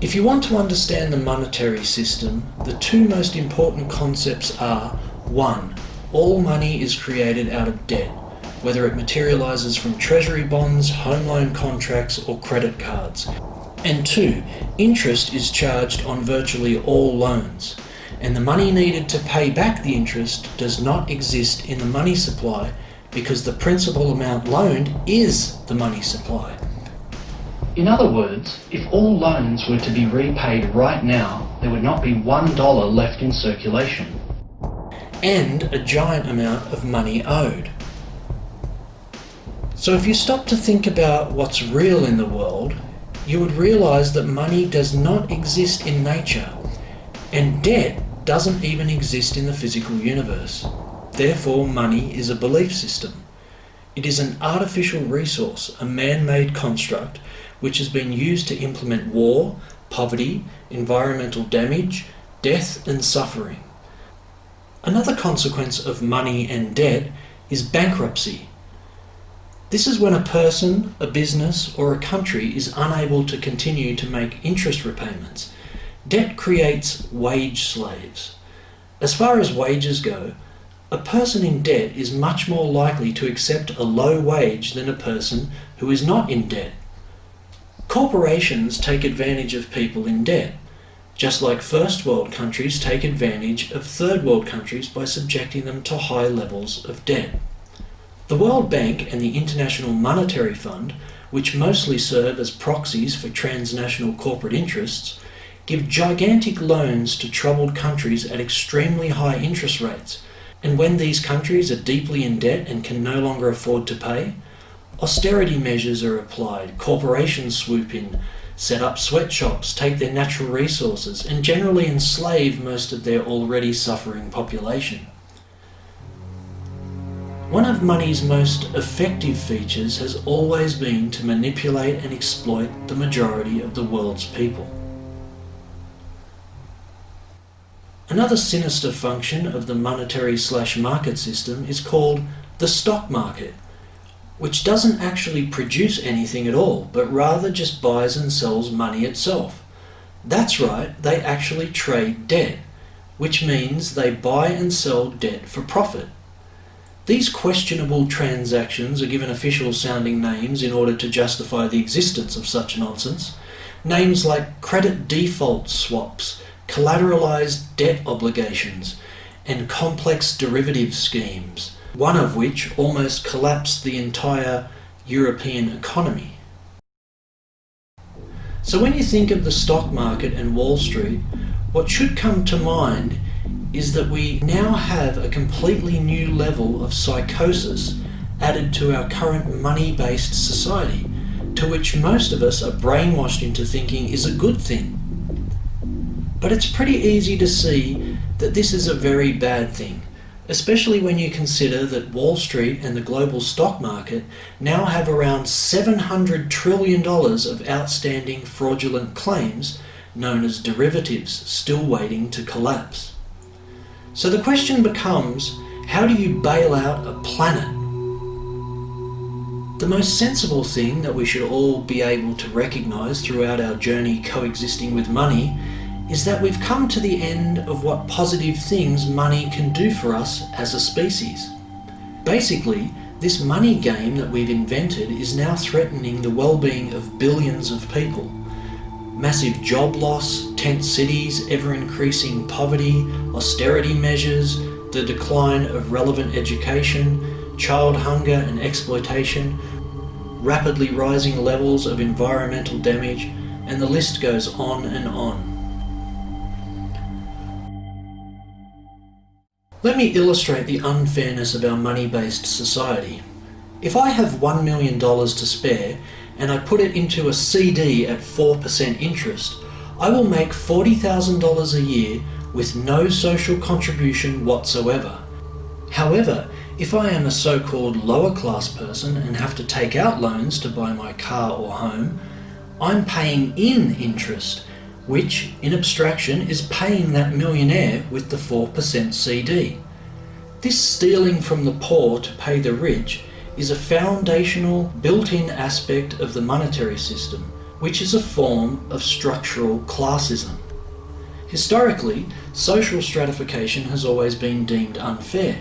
If you want to understand the monetary system, the two most important concepts are: 1. All money is created out of debt, whether it materialises from treasury bonds, home loan contracts or credit cards. And 2. Interest is charged on virtually all loans, and the money needed to pay back the interest does not exist in the money supply because the principal amount loaned is the money supply. In other words, if all loans were to be repaid right now, there would not be $1 left in circulation, and a giant amount of money owed. So if you stop to think about what's real in the world, you would realise that money does not exist in nature, and debt doesn't even exist in the physical universe. Therefore, money is a belief system. It is an artificial resource, a man-made construct, which has been used to implement war, poverty, environmental damage, death and suffering. Another consequence of money and debt is bankruptcy. This is when a person, a business or a country is unable to continue to make interest repayments. Debt creates wage slaves. As far as wages go, a person in debt is much more likely to accept a low wage than a person who is not in debt. Corporations take advantage of people in debt, just like first world countries take advantage of third world countries by subjecting them to high levels of debt. The World Bank and the International Monetary Fund, which mostly serve as proxies for transnational corporate interests, give gigantic loans to troubled countries at extremely high interest rates, and when these countries are deeply in debt and can no longer afford to pay, austerity measures are applied, corporations swoop in, set up sweatshops, take their natural resources, and generally enslave most of their already suffering population. One of money's most effective features has always been to manipulate and exploit the majority of the world's people. Another sinister function of the monetary/market system is called the stock market, which doesn't actually produce anything at all, but rather just buys and sells money itself. That's right, they actually trade debt, which means they buy and sell debt for profit. These questionable transactions are given official-sounding names in order to justify the existence of such nonsense. Names like credit default swaps, collateralized debt obligations, and complex derivative schemes, one of which almost collapsed the entire European economy. So when you think of the stock market and Wall Street, what should come to mind is that we now have a completely new level of psychosis added to our current money-based society, to which most of us are brainwashed into thinking is a good thing. But it's pretty easy to see that this is a very bad thing, especially when you consider that Wall Street and the global stock market now have around $700 trillion of outstanding fraudulent claims, known as derivatives, still waiting to collapse. So the question becomes, how do you bail out a planet? The most sensible thing that we should all be able to recognise throughout our journey coexisting with money is that we've come to the end of what positive things money can do for us as a species. Basically, this money game that we've invented is now threatening the well-being of billions of people. Massive job loss, tent cities, ever-increasing poverty, austerity measures, the decline of relevant education, child hunger and exploitation, rapidly rising levels of environmental damage, and the list goes on and on. Let me illustrate the unfairness of our money-based society. If I have $1 million to spare and I put it into a CD at 4% interest, I will make $40,000 a year with no social contribution whatsoever. However, if I am a so-called lower class person and have to take out loans to buy my car or home, I'm paying in interest, which, in abstraction, is paying that millionaire with the 4% CD. This stealing from the poor to pay the rich is a foundational, built-in aspect of the monetary system, which is a form of structural classism. Historically, social stratification has always been deemed unfair,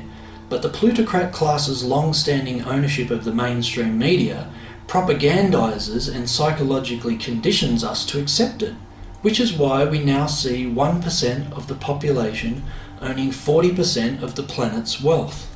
but the plutocrat class's long-standing ownership of the mainstream media propagandizes and psychologically conditions us to accept it, which is why we now see 1% of the population owning 40% of the planet's wealth.